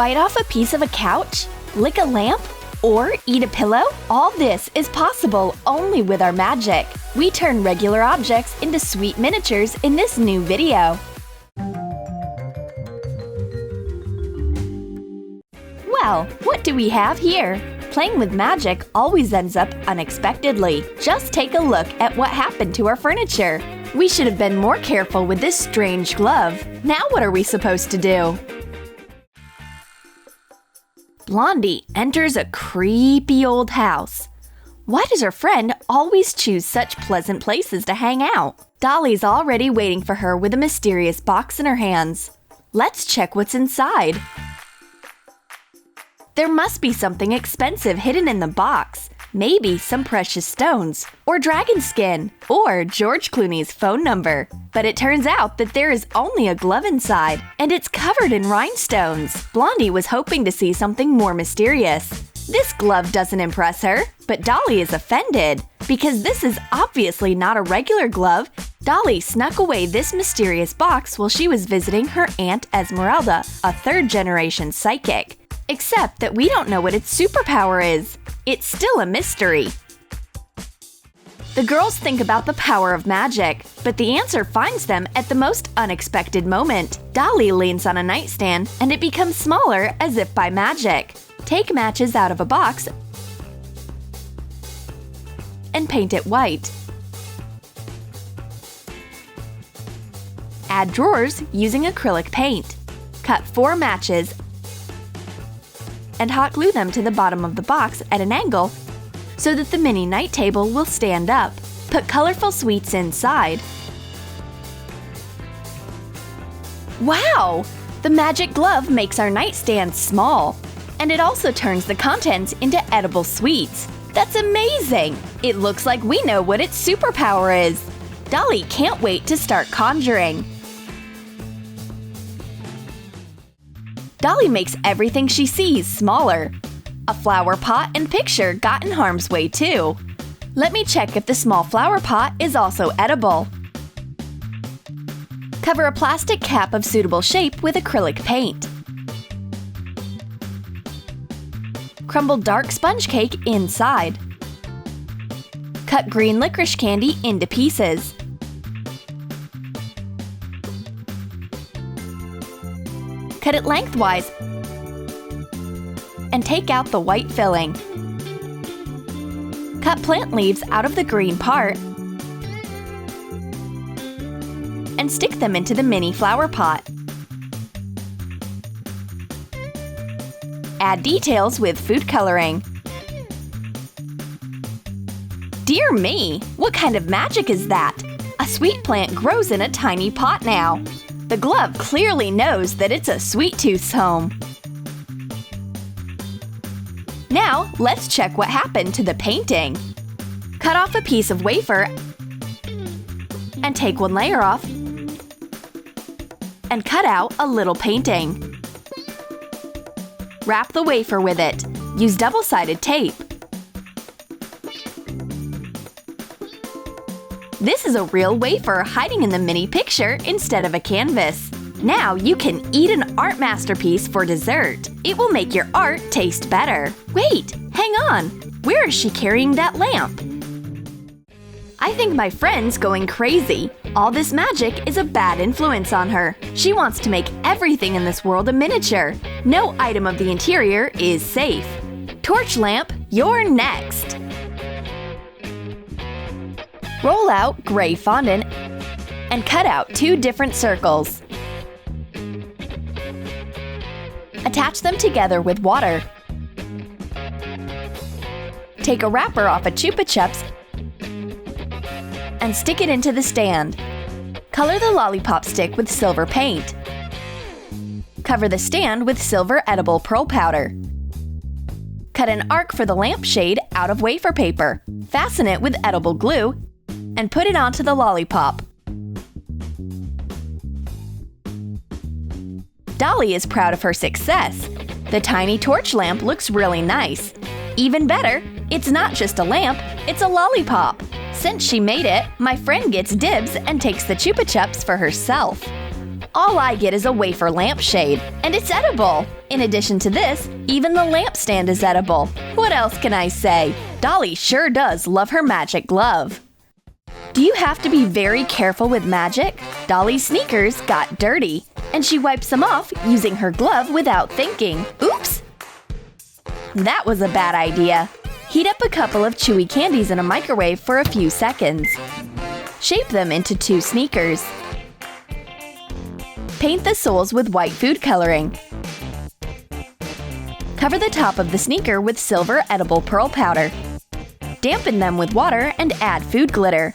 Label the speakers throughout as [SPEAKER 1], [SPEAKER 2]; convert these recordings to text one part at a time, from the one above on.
[SPEAKER 1] Bite off a piece of a couch? Lick a lamp? Or eat a pillow? All this is possible only with our magic. We turn regular objects into sweet miniatures in this new video. Well, what do we have here? Playing with magic always ends up unexpectedly. Just take a look at what happened to our furniture. We should have been more careful with this strange glove. Now what are we supposed to do? Blondie enters a creepy old house. Why does her friend always choose such pleasant places to hang out? Dolly's already waiting for her with a mysterious box in her hands. Let's check what's inside. There must be something expensive hidden in the box. Maybe some precious stones, or dragon skin, or George Clooney's phone number. But it turns out that there is only a glove inside, and it's covered in rhinestones. Blondie was hoping to see something more mysterious. This glove doesn't impress her, but Dolly is offended. Because this is obviously not a regular glove, Dolly snuck away this mysterious box while she was visiting her Aunt Esmeralda, a third-generation psychic. Except that we don't know what its superpower is. It's still a mystery. The girls think about the power of magic, but the answer finds them at the most unexpected moment. Dolly leans on a nightstand, and it becomes smaller as if by magic. Take matches out of a box and paint it white. Add drawers using acrylic paint. Cut 4 matches and hot glue them to the bottom of the box at an angle so that the mini night table will stand up. Put colorful sweets inside. Wow! The magic glove makes our nightstand small. And it also turns the contents into edible sweets. That's amazing! It looks like we know what its superpower is. Dolly can't wait to start conjuring. Dolly makes everything she sees smaller. A flower pot and picture got in harm's way too. Let me check if the small flower pot is also edible. Cover a plastic cap of suitable shape with acrylic paint. Crumble dark sponge cake inside. Cut green licorice candy into pieces. Cut it lengthwise and take out the white filling. Cut plant leaves out of the green part and stick them into the mini flower pot. Add details with food coloring. Dear me, what kind of magic is that? A sweet plant grows in a tiny pot now. The glove clearly knows that it's a sweet tooth's home. Now, let's check what happened to the painting. Cut off a piece of wafer and take one layer off and cut out a little painting. Wrap the wafer with it. Use double-sided tape. This is a real wafer hiding in the mini picture instead of a canvas. Now you can eat an art masterpiece for dessert. It will make your art taste better. Wait, hang on. Where is she carrying that lamp? I think my friend's going crazy. All this magic is a bad influence on her. She wants to make everything in this world a miniature. No item of the interior is safe. Torch lamp, you're next. Roll out gray fondant and cut out 2 different circles. Attach them together with water. Take a wrapper off a Chupa Chups and stick it into the stand. Color the lollipop stick with silver paint. Cover the stand with silver edible pearl powder. Cut an arc for the lampshade out of wafer paper. Fasten it with edible glue and put it onto the lollipop. Dolly is proud of her success. The tiny torch lamp looks really nice. Even better, it's not just a lamp, it's a lollipop. Since she made it, my friend gets dibs and takes the Chupa Chups for herself. all I get is a wafer lampshade, and it's edible! In addition to this, even the lampstand is edible. What else can I say? Dolly sure does love her magic glove. Do you have to be very careful with magic? Dolly's sneakers got dirty, and she wipes them off using her glove without thinking. Oops! That was a bad idea. Heat up a couple of chewy candies in a microwave for a few seconds. Shape them into 2 sneakers. Paint the soles with white food coloring. Cover the top of the sneaker with silver edible pearl powder. Dampen them with water and add food glitter.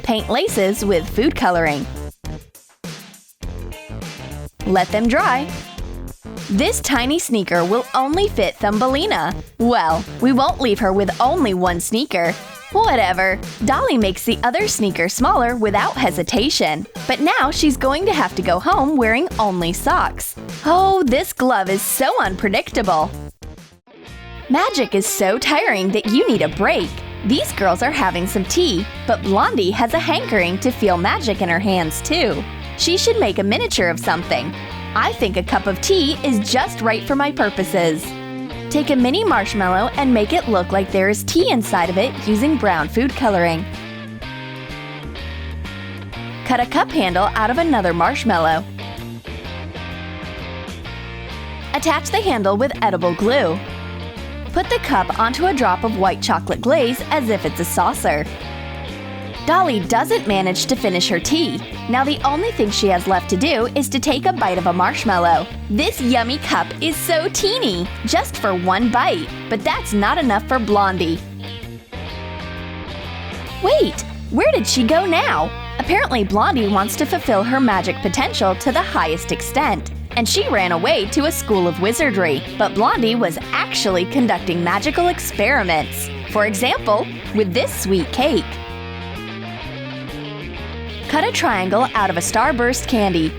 [SPEAKER 1] Paint laces with food coloring. Let them dry. This tiny sneaker will only fit Thumbelina. Well, we won't leave her with only 1 sneaker. Whatever. Dolly makes the other sneaker smaller without hesitation. But now she's going to have to go home wearing only socks. Oh, this glove is so unpredictable. Magic is so tiring that you need a break. These girls are having some tea, but Blondie has a hankering to feel magic in her hands too. She should make a miniature of something. I think a cup of tea is just right for my purposes. Take a mini marshmallow and make it look like there is tea inside of it using brown food coloring. Cut a cup handle out of another marshmallow. Attach the handle with edible glue. Put the cup onto a drop of white chocolate glaze as if it's a saucer. Dolly doesn't manage to finish her tea. Now the only thing she has left to do is to take a bite of a marshmallow. This yummy cup is so teeny, just for 1 bite, but that's not enough for Blondie. Wait, where did she go now? Apparently Blondie wants to fulfill her magic potential to the highest extent, and she ran away to a school of wizardry. But Blondie was actually conducting magical experiments. For example, with this sweet cake. Cut a triangle out of a starburst candy.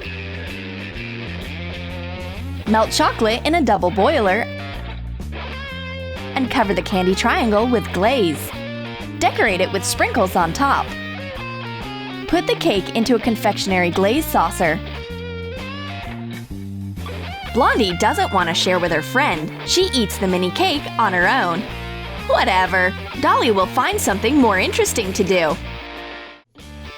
[SPEAKER 1] Melt chocolate in a double boiler and cover the candy triangle with glaze. Decorate it with sprinkles on top. Put the cake into a confectionery glaze saucer. Blondie doesn't want to share with her friend. She eats the mini cake on her own. Whatever, Dolly will find something more interesting to do.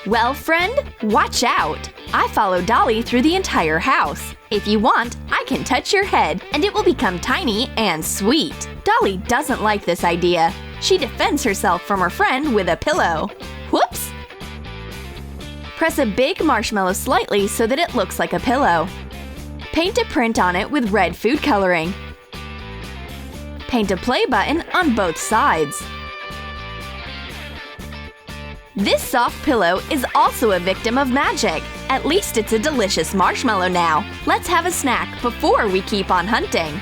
[SPEAKER 1] Well, friend, watch out! I followed Dolly through the entire house. If you want, I can touch your head and it will become tiny and sweet. Dolly doesn't like this idea. She defends herself from her friend with a pillow. Whoops! Press a big marshmallow slightly so that it looks like a pillow. Paint a print on it with red food coloring. Paint a play button on both sides. This soft pillow is also a victim of magic. At least it's a delicious marshmallow now. Let's have a snack before we keep on hunting.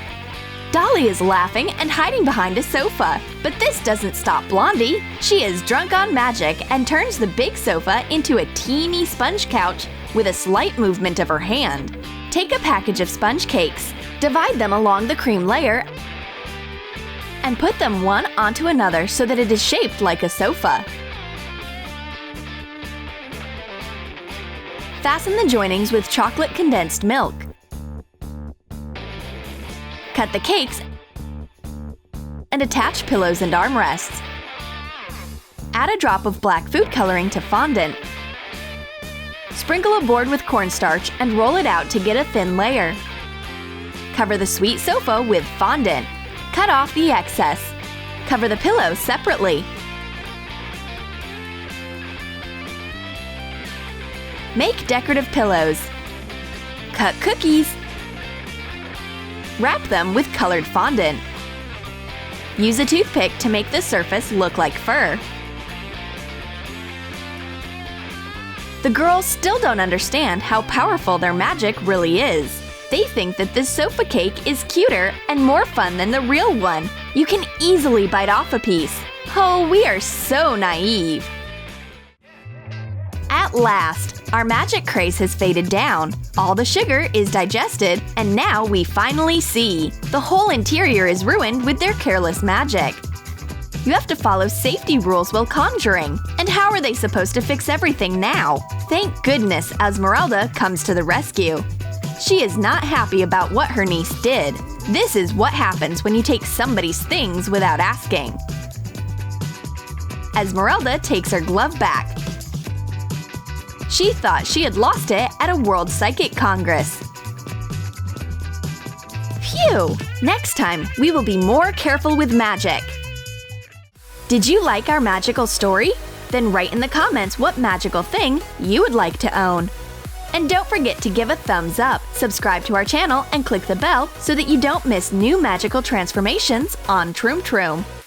[SPEAKER 1] Dolly is laughing and hiding behind a sofa, but this doesn't stop Blondie. She is drunk on magic and turns the big sofa into a teeny sponge couch with a slight movement of her hand. Take a package of sponge cakes, divide them along the cream layer, and put them one onto another so that it is shaped like a sofa. Fasten the joinings with chocolate condensed milk. Cut the cakes and attach pillows and armrests. Add a drop of black food coloring to fondant. Sprinkle a board with cornstarch and roll it out to get a thin layer. Cover the sweet sofa with fondant. Cut off the excess. Cover the pillows separately. Make decorative pillows. Cut cookies. Wrap them with colored fondant. Use a toothpick to make the surface look like fur. The girls still don't understand how powerful their magic really is. They think that this sofa cake is cuter and more fun than the real one. You can easily bite off a piece. Oh, we are so naive. At last, our magic craze has faded down. All the sugar is digested, and now we finally see. The whole interior is ruined with their careless magic. You have to follow safety rules while conjuring. And how are they supposed to fix everything now? Thank goodness Esmeralda comes to the rescue. She is not happy about what her niece did. This is what happens when you take somebody's things without asking. Esmeralda takes her glove back. She thought she had lost it at a World Psychic Congress. Phew! Next time, we will be more careful with magic. Did you like our magical story? Then write in the comments what magical thing you would like to own. And don't forget to give a thumbs up, subscribe to our channel, and click the bell so that you don't miss new magical transformations on Troom.